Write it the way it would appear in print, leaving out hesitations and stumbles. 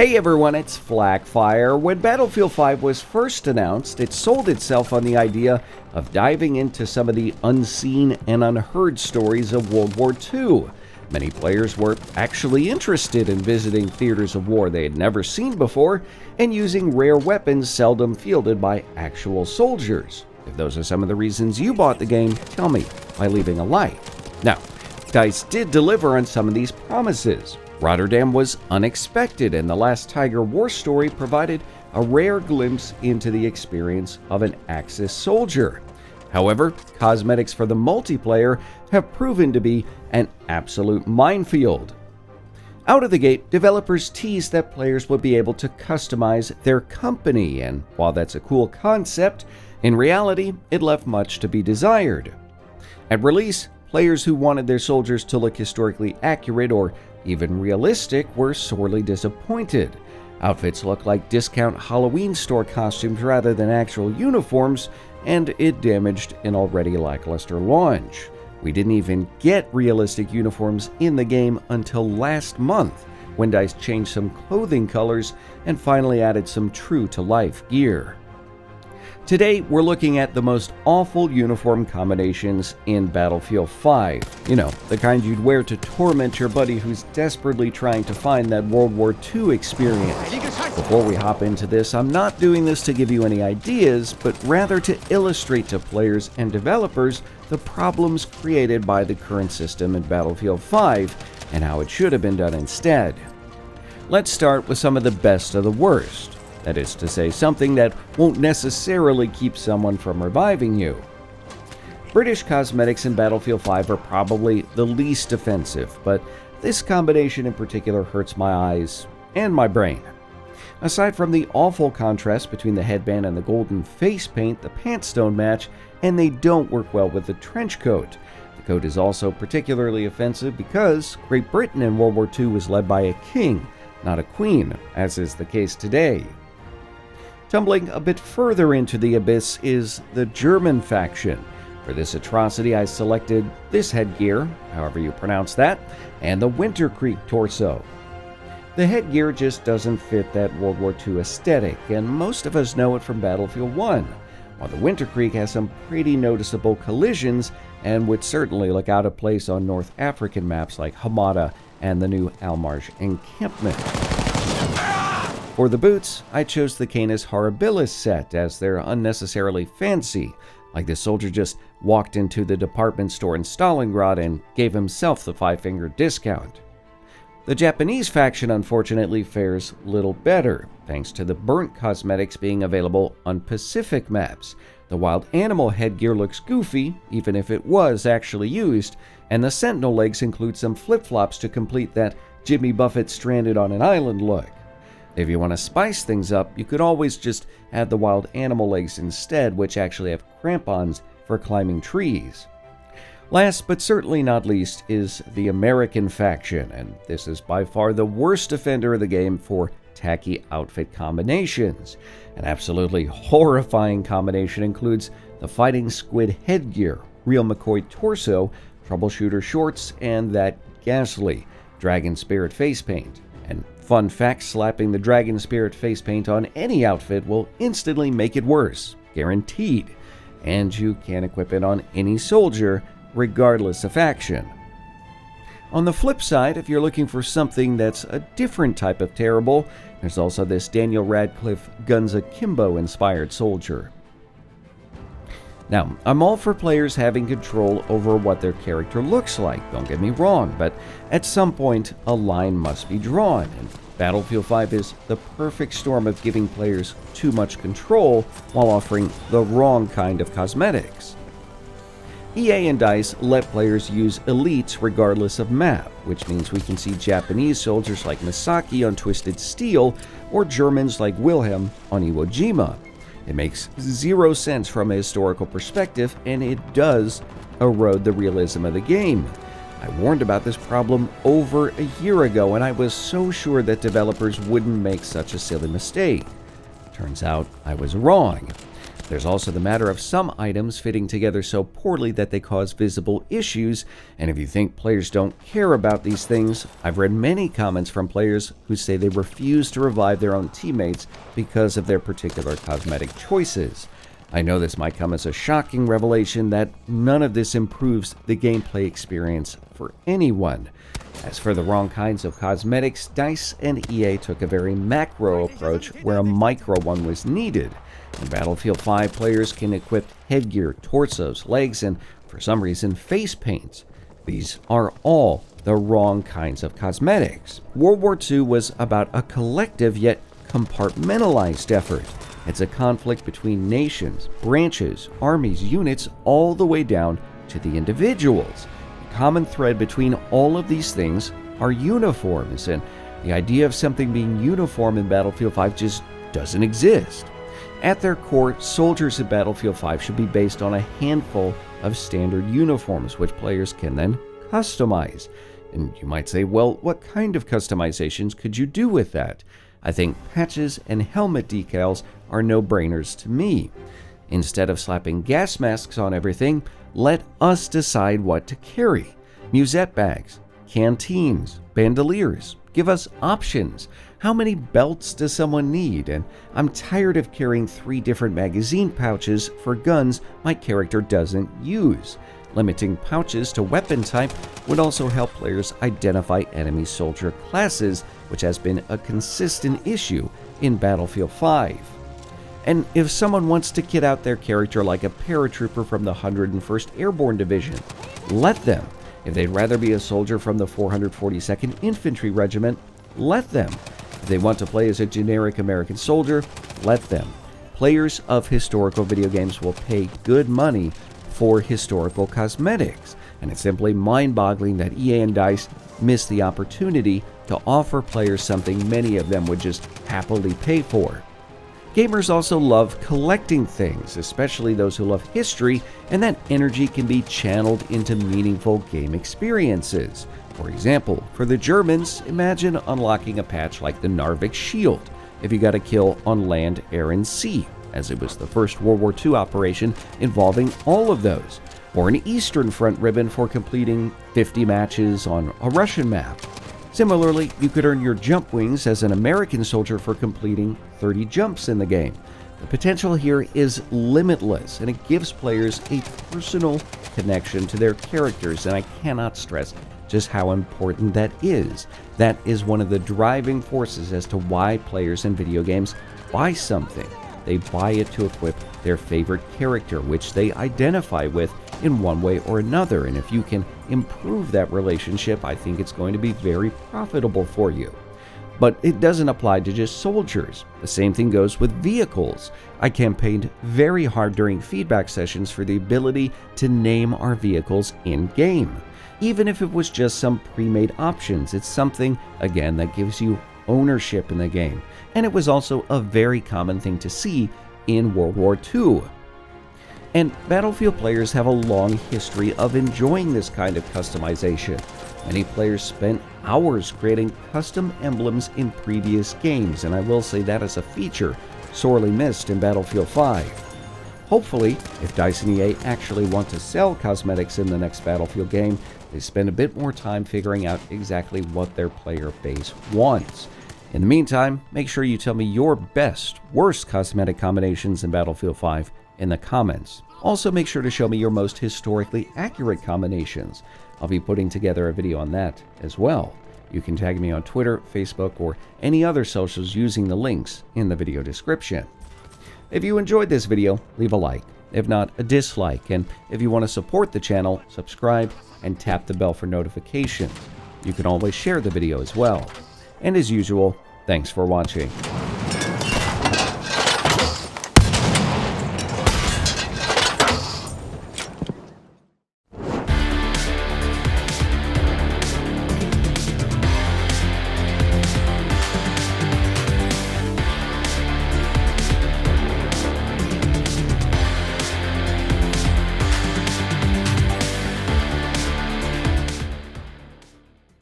Hey everyone, it's FLAK. When Battlefield 5 was first announced, it sold itself on the idea of diving into some of the unseen and unheard stories of World War II. Many players were actually interested in visiting theaters of war they had never seen before and using rare weapons seldom fielded by actual soldiers. If those are some of the reasons you bought the game, tell me by leaving a like. Now, DICE did deliver on some of these promises. Rotterdam was unexpected, and the Last Tiger war story provided a rare glimpse into the experience of an Axis soldier. However, cosmetics for the multiplayer have proven to be an absolute minefield. Out of the gate, developers teased that players would be able to customize their company, and while that's a cool concept, in reality, it left much to be desired. At release, players who wanted their soldiers to look historically accurate or even realistic were sorely disappointed. Outfits looked like discount Halloween store costumes rather than actual uniforms, and it damaged an already lackluster launch. We didn't even get realistic uniforms in the game until last month, when DICE changed some clothing colors and finally added some true-to-life gear. Today, we're looking at the most awful uniform combinations in Battlefield 5. You know, the kind you'd wear to torment your buddy who's desperately trying to find that World War II experience. Before we hop into this, I'm not doing this to give you any ideas, but rather to illustrate to players and developers the problems created by the current system in Battlefield 5 and how it should have been done instead. Let's start with some of the best of the worst. That is to say, something that won't necessarily keep someone from reviving you. British cosmetics in Battlefield 5 are probably the least offensive, but this combination in particular hurts my eyes and my brain. Aside from the awful contrast between the headband and the golden face paint, the pants don't match, and they don't work well with the trench coat. The coat is also particularly offensive because Great Britain in World War II was led by a king, not a queen, as is the case today. Tumbling a bit further into the abyss is the German faction. For this atrocity, I selected this headgear, however you pronounce that, and the Winter Creek torso. The headgear just doesn't fit that World War II aesthetic, and most of us know it from Battlefield 1, while the Winter Creek has some pretty noticeable collisions and would certainly look out of place on North African maps like Hamada and the new Al Marj encampment. For the boots, I chose the Canis Horribilis set as they're unnecessarily fancy, like the soldier just walked into the department store in Stalingrad and gave himself the five-finger discount. The Japanese faction unfortunately fares little better, thanks to the burnt cosmetics being available on Pacific maps. The wild animal headgear looks goofy, even if it was actually used, and the sentinel legs include some flip-flops to complete that Jimmy Buffett stranded on an island look. If you want to spice things up, you could always just add the wild animal legs instead, which actually have crampons for climbing trees. Last but certainly not least is the American faction, and this is by far the worst offender of the game for tacky outfit combinations. An absolutely horrifying combination includes the Fighting Squid headgear, Real McCoy torso, Troubleshooter shorts, and that ghastly Dragon Spirit face paint. And fun fact, slapping the Dragon Spirit face paint on any outfit will instantly make it worse, guaranteed. And you can equip it on any soldier, regardless of faction. On the flip side, if you're looking for something that's a different type of terrible, there's also this Daniel Radcliffe Guns Akimbo inspired soldier. Now, I'm all for players having control over what their character looks like, don't get me wrong, but at some point, a line must be drawn, and Battlefield 5 is the perfect storm of giving players too much control while offering the wrong kind of cosmetics. EA and DICE let players use elites regardless of map, which means we can see Japanese soldiers like Misaki on Twisted Steel or Germans like Wilhelm on Iwo Jima. It makes zero sense from a historical perspective, and it does erode the realism of the game. I warned about this problem over a year ago, and I was so sure that developers wouldn't make such a silly mistake. Turns out I was wrong. There's also the matter of some items fitting together so poorly that they cause visible issues, and if you think players don't care about these things, I've read many comments from players who say they refuse to revive their own teammates because of their particular cosmetic choices. I know this might come as a shocking revelation that none of this improves the gameplay experience for anyone. As for the wrong kinds of cosmetics, DICE and EA took a very macro approach where a micro one was needed. In Battlefield 5, players can equip headgear, torsos, legs, and for some reason face paints. These are all the wrong kinds of cosmetics. World War II was about a collective yet compartmentalized effort. It's a conflict between nations, branches, armies, units, all the way down to the individuals. The common thread between all of these things are uniforms, and the idea of something being uniform in Battlefield 5 just doesn't exist. At their core, soldiers in Battlefield 5 should be based on a handful of standard uniforms, which players can then customize. And you might say, well, what kind of customizations could you do with that? I think patches and helmet decals are no-brainers to me. Instead of slapping gas masks on everything, let us decide what to carry. Musette bags, canteens, bandoliers. Give us options. How many belts does someone need? And I'm tired of carrying 3 different magazine pouches for guns my character doesn't use. Limiting pouches to weapon type would also help players identify enemy soldier classes, which has been a consistent issue in Battlefield 5. And if someone wants to kit out their character like a paratrooper from the 101st Airborne Division, let them. If they'd rather be a soldier from the 442nd Infantry Regiment, let them. If they want to play as a generic American soldier, let them. Players of historical video games will pay good money for historical cosmetics, and it's simply mind-boggling that EA and DICE missed the opportunity to offer players something many of them would just happily pay for. Gamers also love collecting things, especially those who love history, and that energy can be channeled into meaningful game experiences. For example, for the Germans, imagine unlocking a patch like the Narvik Shield if you got a kill on land, air, and sea, as it was the first World War II operation involving all of those, or an Eastern Front ribbon for completing 50 matches on a Russian map. Similarly, you could earn your jump wings as an American soldier for completing 30 jumps in the game. The potential here is limitless, and it gives players a personal connection to their characters, and I cannot stress just how important that is. That is one of the driving forces as to why players in video games buy something. They buy it to equip their favorite character, which they identify with in one way or another. And if you can improve that relationship, I think it's going to be very profitable for you. But it doesn't apply to just soldiers. The same thing goes with vehicles. I campaigned very hard during feedback sessions for the ability to name our vehicles in-game. Even if it was just some pre-made options, it's something, again, that gives you ownership in the game. And it was also a very common thing to see in World War II. And Battlefield players have a long history of enjoying this kind of customization. Many players spent hours creating custom emblems in previous games, and I will say that is a feature sorely missed in Battlefield 5. Hopefully, if DICE and EA actually want to sell cosmetics in the next Battlefield game, they spend a bit more time figuring out exactly what their player base wants. In the meantime, make sure you tell me your best, worst cosmetic combinations in Battlefield 5 in the comments. Also, make sure to show me your most historically accurate combinations. I'll be putting together a video on that as well. You can tag me on Twitter, Facebook, or any other socials using the links in the video description. If you enjoyed this video, leave a like. If not, a dislike. And if you want to support the channel, subscribe and tap the bell for notifications. You can always share the video as well. And as usual, thanks for watching.